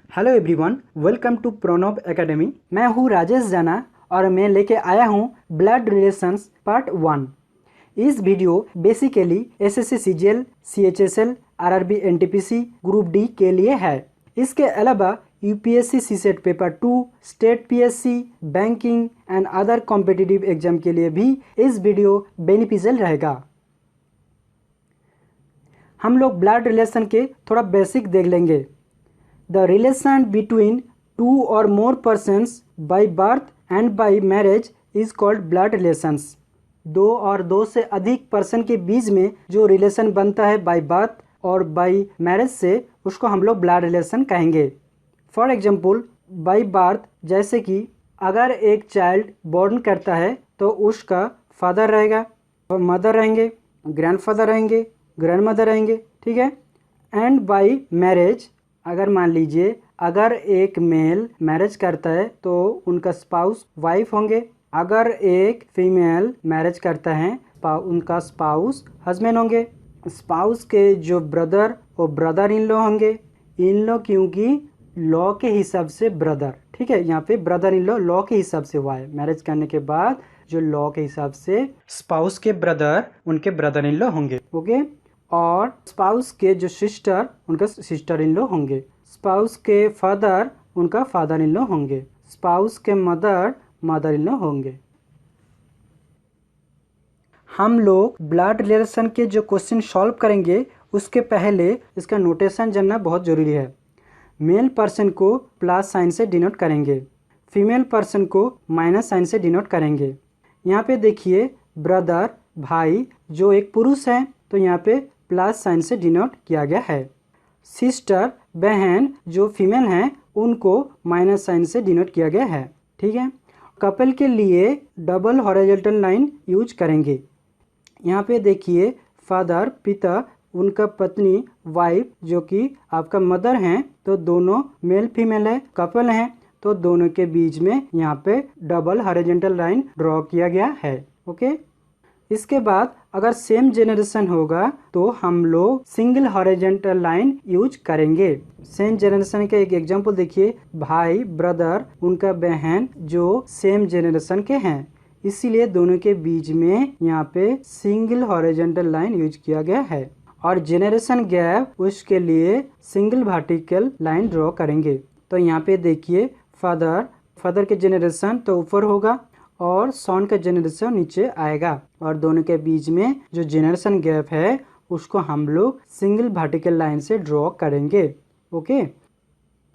Hello everyone, welcome to Pranav academy. मैं हूँ राजेश जाना और मैं लेके आया हूँ ब्लड रिलेशंस पार्ट 1। इस video basically SSC CGL, CHSL, RRB NTPC group D के लिए है। इसके अलावा UPSC CSAT paper 2, state PSC, banking and other competitive exam के लिए भी इस वीडियो बेनिफिशियल रहेगा। हम लोग ब्लड रिलेशन के थोड़ा बेसिक देख लेंगे। The relation between two or more persons by birth and by marriage is called blood relations। दो और दो से अधिक पर्सन के बीच में जो रिलेशन बनता है बाय बर्थ और बाय मैरिज से, उसको हम लोग ब्लड रिलेशन कहेंगे। फॉर एग्जाम्पल, बाय बर्थ जैसे कि अगर एक चाइल्ड बॉर्न करता है तो उसका फादर रहेगा, मदर रहेंगे, ग्रैंडफादर रहेंगे, ग्रैंडमदर रहेंगे, ठीक है। एंड बाय मैरिज, अगर मान लीजिए अगर एक मेल मैरिज करता है तो उनका स्पाउस वाइफ होंगे। अगर एक फीमेल मैरिज करता है उनका स्पाउस हस्बैंड होंगे। स्पाउस के जो ब्रदर वो ब्रदर इन लॉ होंगे। इन लॉ क्योंकि लॉ के हिसाब से ब्रदर, ठीक है। यहाँ पे ब्रदर इन लॉ के हिसाब से हुआ है। मैरिज करने के बाद जो लॉ के हिसाब से स्पाउस के ब्रदर उनके ब्रदर इन लॉ होंगे, ओके। और स्पाउस के जो सिस्टर उनका सिस्टर इन लॉ होंगे। स्पाउस के फादर उनका फादर इन लॉ होंगे। स्पाउस के मदर मदर इन लॉ होंगे। हम लोग ब्लड रिलेशन के जो क्वेश्चन सॉल्व करेंगे उसके पहले इसका नोटेशन जानना बहुत ज़रूरी है। मेल पर्सन को प्लस साइन से डिनोट करेंगे, फीमेल पर्सन को माइनस साइन से डिनोट करेंगे। यहाँ पे देखिए ब्रदर भाई जो एक पुरुष है तो यहाँ पे प्लस साइन से डिनोट किया गया है। सिस्टर बहन जो फीमेल हैं उनको माइनस साइन से डिनोट किया गया है, ठीक है। कपल के लिए डबल हॉरिजॉन्टल लाइन यूज करेंगे। यहाँ पे देखिए फादर पिता, उनका पत्नी वाइफ जो कि आपका मदर हैं, तो दोनों मेल फीमेल है, कपल हैं, तो दोनों के बीच में यहाँ पे डबल हॉरिजॉन्टल लाइन ड्रॉ किया गया है, ओके। इसके बाद अगर सेम जेनरेशन होगा तो हम लोग सिंगल हॉरिजॉन्टल लाइन यूज करेंगे। सेम जेनरेशन का एक एग्जांपल देखिए, भाई ब्रदर उनका बहन जो सेम जेनरेशन के हैं, इसीलिए दोनों के बीच में यहाँ पे सिंगल हॉरिजॉन्टल लाइन यूज किया गया है। और जेनरेशन गैप उसके लिए सिंगल वर्टिकल लाइन ड्रॉ करेंगे। तो यहाँ पे देखिए फादर के जेनरेशन तो ऊपर होगा और सन का जेनरेशन नीचे आएगा, और दोनों के बीच में जो जेनरेशन गैप है उसको हम लोग सिंगल वर्टिकल लाइन से ड्रॉ करेंगे, ओके।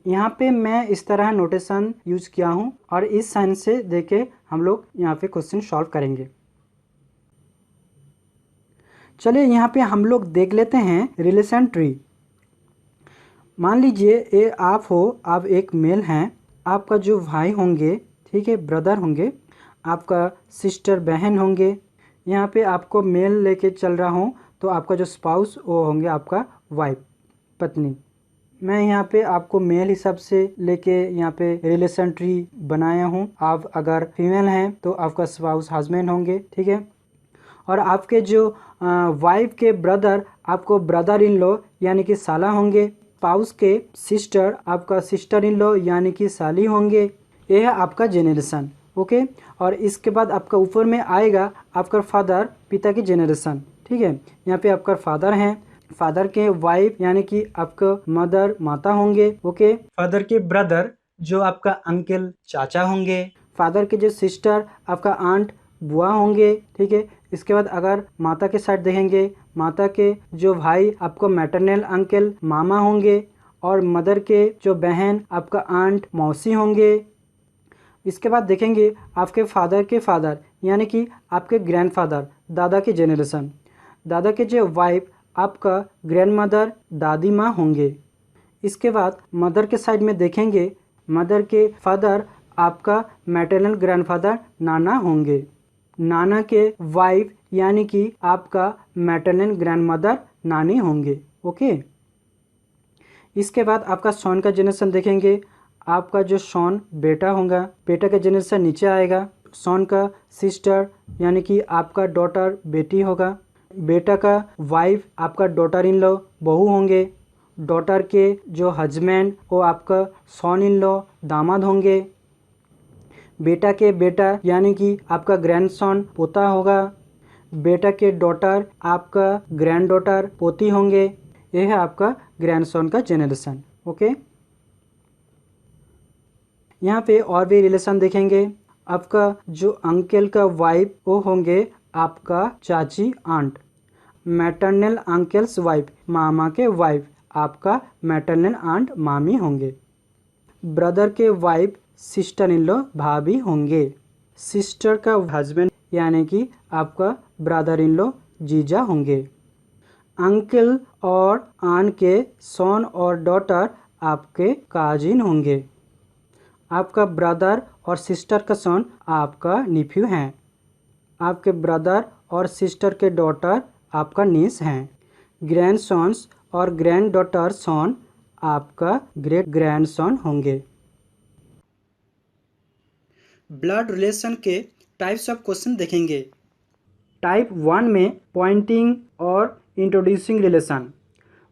यहाँ पे मैं इस तरह नोटेशन यूज किया हूँ और इस साइन से देके हम लोग यहाँ पे क्वेश्चन सॉल्व करेंगे। चलिए यहाँ पे हम लोग देख लेते हैं रिलेशन ट्री। मान लीजिए ये आप हो, आप एक मेल हैं, आपका जो भाई होंगे, ठीक है, ब्रदर होंगे, आपका सिस्टर बहन होंगे। यहाँ पे आपको मेल लेके चल रहा हूँ तो आपका जो स्पाउस वो होंगे आपका वाइफ, पत्नी। मैं यहाँ पे आपको मेल हिसाब से लेके यहाँ पे रिलेशन ट्री बनाया हूँ। आप अगर फीमेल हैं तो आपका स्पाउस हस्बैंड होंगे, ठीक है। और आपके जो वाइफ के ब्रदर आपको ब्रदर इन लॉ यानी कि साला होंगे। स्पाउस के सिस्टर आपका सिस्टर इन लॉ यानी कि साली होंगे। ये है आपका जेनरेशन, ओके। और इसके बाद आपका ऊपर में आएगा आपका फादर, पिता की जेनरेशन, ठीक है। यहाँ पे आपका फादर हैं, फादर के वाइफ यानी कि आपका मदर माता होंगे, ओके। फादर के ब्रदर जो आपका अंकल चाचा होंगे। फादर के जो सिस्टर आपका आंट बुआ होंगे, ठीक है। इसके बाद अगर माता के साइड देखेंगे, माता के जो भाई आपको मैटरनल अंकल मामा होंगे, और मदर के जो बहन आपका आंट मौसी होंगे। इसके बाद देखेंगे आपके फादर के फादर यानी कि आपके ग्रैंडफादर, दादा के जेनरेशन। दादा के जो वाइफ आपका ग्रैंडमदर दादी माँ होंगे। इसके बाद मदर के साइड में देखेंगे, मदर के फादर आपका मैटरनल ग्रैंडफादर नाना होंगे। नाना के वाइफ यानी कि आपका मैटरनल ग्रैंडमदर नानी होंगे, ओके। इसके बाद आपका सन का जेनरेशन देखेंगे, आपका जो सन बेटा होगा, बेटा का जेनरेशन नीचे आएगा। सन का सिस्टर यानी कि आपका डॉटर बेटी होगा। बेटा का वाइफ आपका डॉटर इन लॉ बहू होंगे। डॉटर के जो हस्बैंड वो आपका सन इन लॉ दामाद होंगे। बेटा के बेटा यानी कि आपका ग्रैंडसन पोता होगा। बेटा के डॉटर आपका ग्रैंड डॉटर पोती होंगे। यह है आपका ग्रैंडसन का जेनरेशन। ओके, यहाँ पे और भी रिलेशन देखेंगे। आपका जो अंकल का वाइफ वो होंगे आपका चाची आंट। मैटरनल अंकल्स वाइफ मामा के वाइफ आपका मैटरनल आंट मामी होंगे। ब्रदर के वाइफ सिस्टर इन लॉ भाभी होंगे। सिस्टर का हस्बैंड यानी कि आपका ब्रदर इन लॉ जीजा होंगे। अंकल और आंट के सन और डॉटर आपके काजिन होंगे। आपका ब्रदर और सिस्टर का सन आपका निफ्यू हैं। आपके ब्रदर और सिस्टर के डॉटर आपका नीस हैं। ग्रैंड सन्स और ग्रैंड डॉटर सन आपका ग्रेट ग्रैंड सन होंगे। ब्लड रिलेशन के टाइप्स ऑफ क्वेश्चन देखेंगे। टाइप 1 में पॉइंटिंग और इंट्रोड्यूसिंग रिलेशन।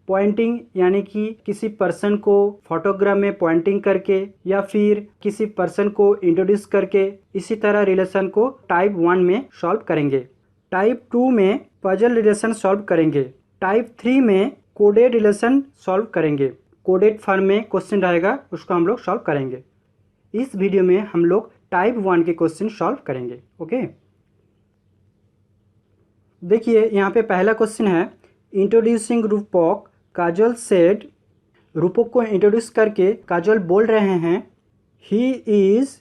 पॉइंटिंग यानी कि किसी पर्सन को फोटोग्राफ में पॉइंटिंग करके या फिर किसी पर्सन को इंट्रोड्यूस करके इसी तरह रिलेशन को टाइप 1 में सॉल्व करेंगे। टाइप 2 में पजल रिलेशन सॉल्व करेंगे। टाइप 3 में कोडेड रिलेशन सॉल्व करेंगे। कोडेड फॉर्म में क्वेश्चन रहेगा, उसको हम लोग सॉल्व करेंगे। इस वीडियो में हम लोग टाइप 1 के क्वेश्चन सॉल्व करेंगे। ओके, देखिए यहाँ पे पहला क्वेश्चन है इंट्रोड्यूसिंग रूपक। काजल सेड, रूपक को इंट्रोड्यूस करके काजल बोल रहे हैं ही इज।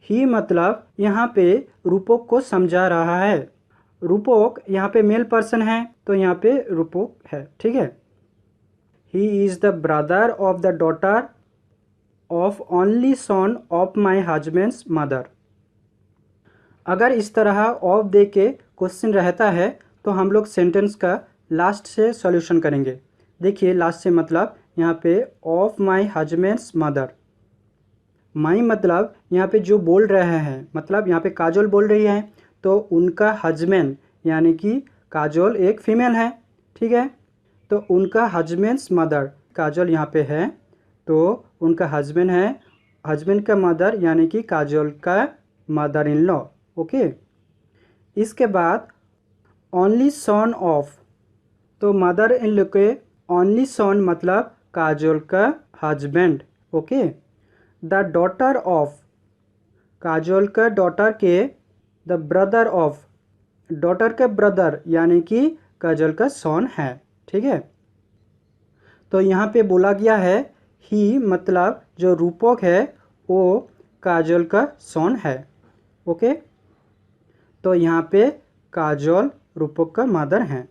ही मतलब यहाँ पे रूपक को समझा रहा है। रूपक यहाँ पे मेल पर्सन है तो यहाँ पे रूपक है, ठीक है। He is the brother of the daughter of only son of my husband's mother. अगर इस तरह ऑफ दे के क्वेश्चन रहता है तो हम लोग सेंटेंस का लास्ट से सॉल्यूशन करेंगे। देखिए लास्ट से मतलब यहाँ पे ऑफ माई हस्बैंड्स मदर। माई मतलब यहाँ पे जो बोल रहे हैं, मतलब यहाँ पे काजल बोल रही है तो उनका हस्बैंड यानी कि काजल एक फीमेल है, ठीक है। तो उनका हस्बैंड्स मदर, काजल यहाँ पे है तो उनका हस्बैंड है, हस्बैंड का मदर यानी कि काजल का मदर इन लॉ। ओके, इसके बाद ओनली सन ऑफ, तो मदर इन लॉ के ओनली सन मतलब काजल का husband. Okay, the daughter of, Kajal का डॉटर के द ब्रदर ऑफ, डॉटर का ब्रदर यानी कि काजल का सन है, ठीक है। तो यहाँ पे बोला गया है ही मतलब जो रूपक है वो काजल का सन है। ओके, तो यहाँ पे काजल रूपक का मदर हैं,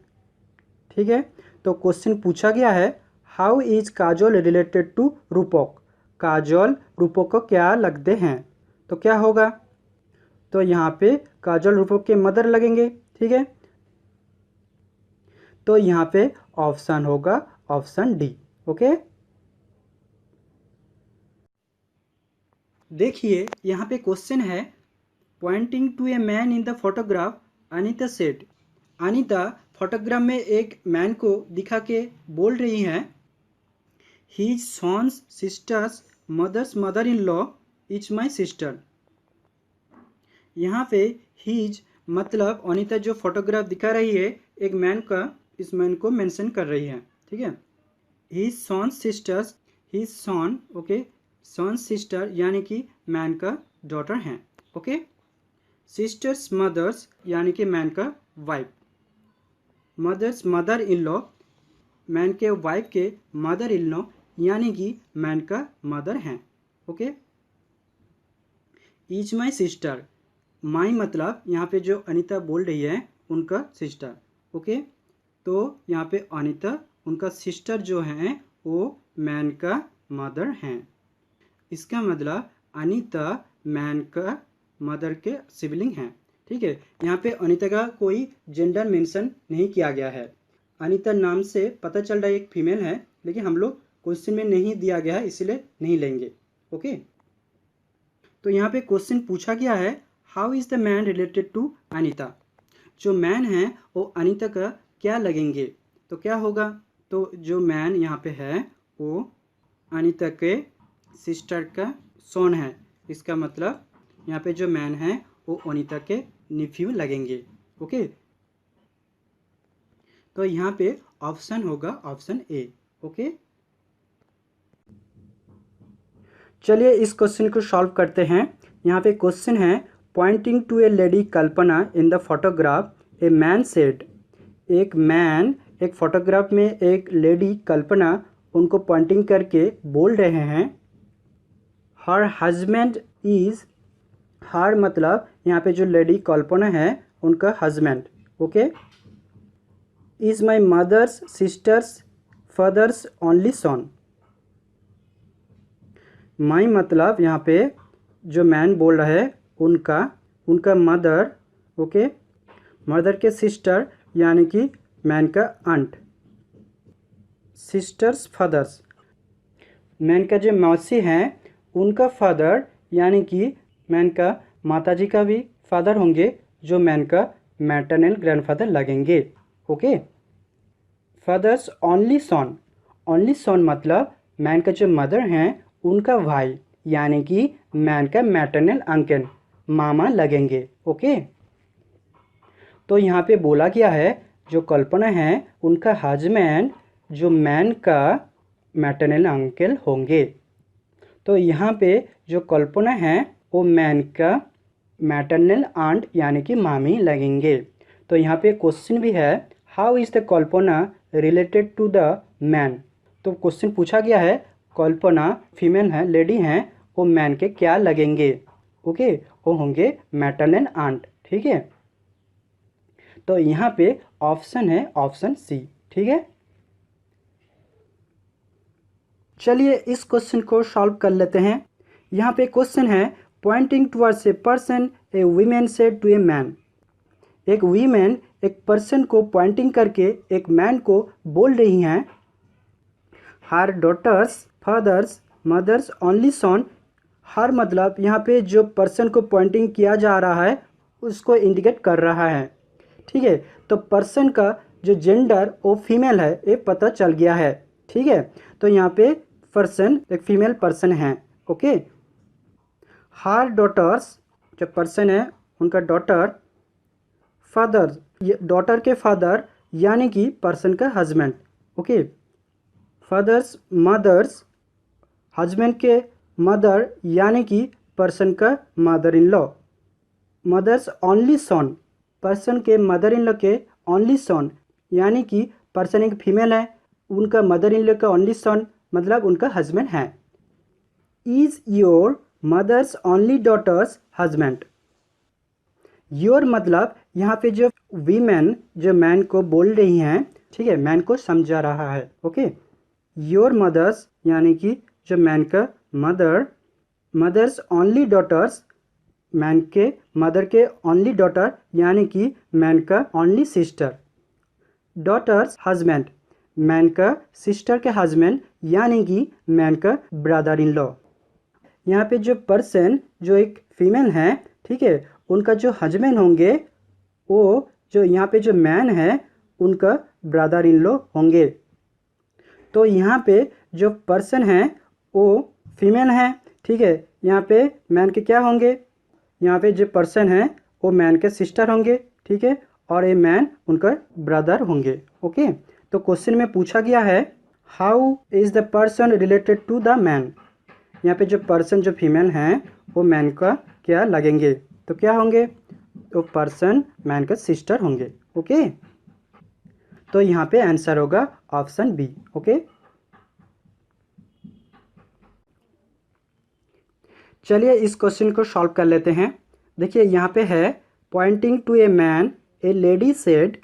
ठीक है। तो क्वेश्चन पूछा गया है how is Kajal related to Rupak. Kajal रूपक को क्या लगते हैं, तो क्या होगा, तो यहाँ पे काजल रूपक के मदर लगेंगे, ठीक है। तो यहाँ पे ऑप्शन होगा ऑप्शन डी। ओके, देखिए यहाँ पे क्वेश्चन है pointing to a man in the photograph Anita said. Anita photograph में एक मैन को दिखा के बोल रही हैं his son's sister's mother's mother in law is my sister. यहाँ पे हीज मतलब अनीता जो फोटोग्राफ दिखा रही है एक मैन का, इस मैन को मेंशन कर रही है, ठीक है। हीज सन्स सिस्टर्स, हीज सन, ओके, सन्स सिस्टर यानी कि मैन का डॉटर हैं। ओके, सिस्टर्स मदर्स यानी कि मैन का wife. Mother's mother in law, man के वाइफ के मदर इन लॉ यानी कि मैन का मदर हैं। Okay, is my sister, my मतलब यहाँ पे जो अनीता बोल रही है उनका सिस्टर। ओके, तो यहाँ पे अनीता उनका सिस्टर जो हैं वो मैन का मदर हैं। इसका मतलब अनीता मैन का मदर के सिबलिंग हैं, ठीक है। यहाँ पे अनीता का कोई जेंडर मेंशन नहीं किया गया है। अनीता नाम से पता चल रहा है एक फीमेल है, लेकिन हम लोग क्वेश्चन में नहीं दिया गया है इसलिए नहीं लेंगे। ओके, तो यहाँ पे क्वेश्चन पूछा गया है how is the man related to Anita. जो मैन है वो अनीता का क्या लगेंगे, तो क्या होगा, तो जो मैन यहाँ पे है वो अनीता के सिस्टर का सन है। इसका मतलब यहाँ पे जो मैन है वो अनीता के निफ्यू लगेंगे। ओके, तो यहाँ पे ऑप्शन होगा ऑप्शन ए। ओके, चलिए इस क्वेश्चन को सॉल्व करते हैं। यहाँ पे क्वेश्चन है, pointing to a lady Kalpana in the photograph a man said. एक मैन एक फोटोग्राफ में एक लेडी कल्पना उनको पॉइंटिंग करके बोल रहे हैं, हर हस्बैंड इज, हर मतलब यहाँ पे जो लेडी कल्पना है उनका husband. Okay, is my mother's sister's father's only son. My मतलब यहाँ पे जो मैन बोल रहा है उनका मदर। ओके, मदर के सिस्टर यानी कि मैन का आंट, सिस्टर्स फादर्स, मैन का जो मौसी हैं उनका फादर यानी कि मैन का माताजी का भी फादर होंगे, जो मैन का मैटरनल ग्रैंडफादर लगेंगे। ओके, फादर्स ओनली सन, ओनली सन मतलब मैन का जो मदर हैं उनका भाई यानी कि मैन का मैटरनल अंकल, मामा लगेंगे। ओके, तो यहाँ पे बोला गया है जो कल्पना है उनका हस्बैंड जो मैन का मैटरनल अंकल होंगे। तो यहाँ पे जो कल्पना है वो मैन का मैटरनल आंट यानी कि मामी लगेंगे। तो यहाँ पे क्वेश्चन भी है, how is the Kalpana related to the man. तो क्वेश्चन पूछा गया है कल्पना फीमेल है, लेडी हैं, वो मैन के क्या लगेंगे। ओके, वो होंगे मैटरनल आंट। ठीक है, तो यहाँ पे ऑप्शन है ऑप्शन सी। ठीक है, चलिए इस क्वेश्चन को सॉल्व कर लेते हैं। यहाँ पे क्वेश्चन है, pointing towards a person a women said to a man. एक वीमेन एक पर्सन को पॉइंटिंग करके एक मैन को बोल रही हैं, her daughter's father's mother's only son. Her मतलब यहाँ पे जो पर्सन को पॉइंटिंग किया जा रहा है उसको इंडिकेट कर रहा है। ठीक है, तो पर्सन का जो जेंडर वो फीमेल है ये पता चल गया है। ठीक है, तो यहाँ पे पर्सन एक फीमेल पर्सन है। ओके, हर डॉटर्स जो पर्सन है उनका डॉटर, फादर डॉटर के फादर यानी कि पर्सन का husband. Okay, father's mother's husband के मदर यानी कि पर्सन का mother in law. Mother's only son person के मदर इन लॉ के ओनली सन यानी कि पर्सन एक फीमेल है, उनका मदर इन लॉ का ओनली सन मतलब उनका हस्बैंड है। Is your mother's only daughters husband. Your मतलब यहाँ पे जो वीमेन जो मैन को बोल रही हैं, ठीक है, मैन को समझा रहा है। ओके, योर मदर्स यानी कि जो मैन का mother, mother's only daughter's man के मदर के ओनली डॉटर यानी कि मैन का only sister, daughter's husband man का सिस्टर के हस्बैंड यानी कि मैन का ब्रदर इन लॉ। यहाँ पे जो पर्सन जो एक फीमेल है, ठीक है, उनका जो हस्बैंड होंगे वो जो यहाँ पे जो मैन है उनका ब्रदर इन लॉ होंगे। तो यहाँ पे जो पर्सन है वो फीमेल है। ठीक है, यहाँ पे मैन के क्या होंगे, यहाँ पे जो पर्सन है वो मैन के सिस्टर होंगे। ठीक है, और ये मैन उनका ब्रदर होंगे। ओके, तो क्वेश्चन में पूछा गया है, how is the person related to the man. यहाँ पे जो पर्सन जो फीमेल हैं वो मैन का क्या लगेंगे, तो क्या होंगे, तो पर्सन मैन का सिस्टर होंगे। ओके, तो यहाँ पे आंसर होगा ऑप्शन बी। ओके, चलिए इस क्वेश्चन को सॉल्व कर लेते हैं। देखिए यहाँ पे है, pointing to a man a lady said.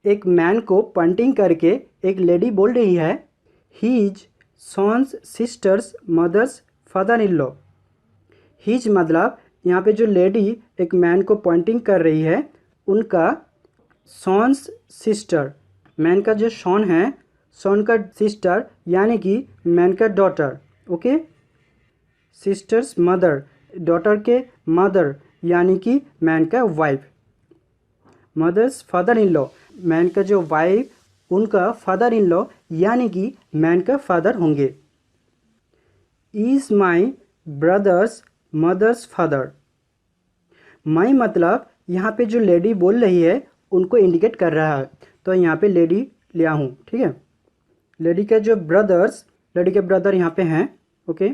एक मैन को पॉइंटिंग करके एक लेडी बोल रही है, his son's sister's mother's father in law. His मतलब यहाँ पे जो लेडी एक मैन को पॉइंटिंग कर रही है उनका सॉन्स सिस्टर, मैन का जो सॉन है, सॉन का सिस्टर यानी कि मैन का daughter. Okay, sister's mother daughter के मदर यानी कि मैन का wife, mother's father in law man का जो वाइफ उनका फादर इन लॉ यानी कि मैन का फादर होंगे। Is my brother's mother's father. My मतलब यहाँ पे जो लेडी बोल रही है उनको इंडिकेट कर रहा है, तो यहाँ पे लेडी लिया हूँ, ठीक है। लेडी के जो ब्रदर्स, लेडी के ब्रदर यहाँ पे हैं, ओके।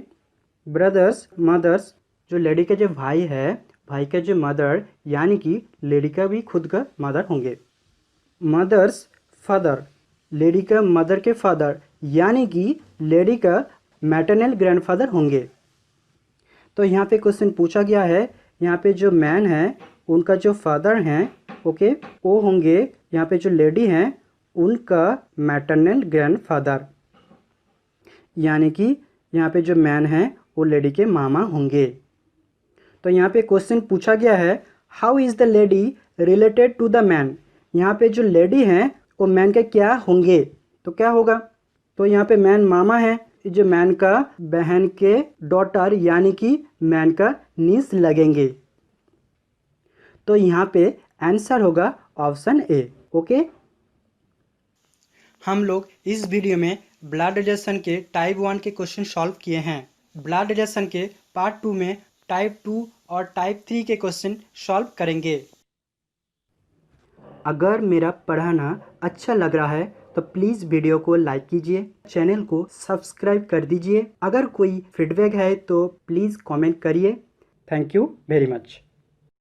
ब्रदर्स मदर्स, जो लेडी के जो भाई है, भाई के जो मदर यानी कि लेडी का भी खुद का मदर होंगे। मदर्स फादर, लेडी का मदर के फादर यानी कि लेडी का मैटरनल ग्रैंडफादर होंगे। तो यहाँ पे क्वेश्चन पूछा गया है, यहाँ पे जो मैन है उनका जो फादर हैं, ओके, वो होंगे यहाँ पे जो लेडी हैं उनका मैटरनल ग्रैंडफादर, यानी कि यहाँ पे जो मैन हैं वो लेडी के मामा होंगे। तो यहाँ पे क्वेश्चन पूछा गया है, how is the lady related to the man. यहाँ पे जो लेडी हैं वो मैन के क्या होंगे, तो क्या होगा, तो यहाँ पे मैन मामा है, जो मैन का बहन के डॉटर यानी कि मैन का नीस लगेंगे। तो यहाँ पे आंसर होगा ऑप्शन ए, ओके। हम लोग इस वीडियो में ब्लड रिलेशन के टाइप 1 के क्वेश्चन सॉल्व किए हैं। ब्लड रिलेशन के पार्ट 2 में टाइप 2 और टाइप 3 के क्वेश्चन सॉल्व करेंगे। अगर मेरा पढ़ाना अच्छा लग रहा है तो प्लीज़ वीडियो को लाइक कीजिए, चैनल को सब्सक्राइब कर दीजिए। अगर कोई फीडबैक है तो प्लीज़ कमेंट करिए। Thank you very much.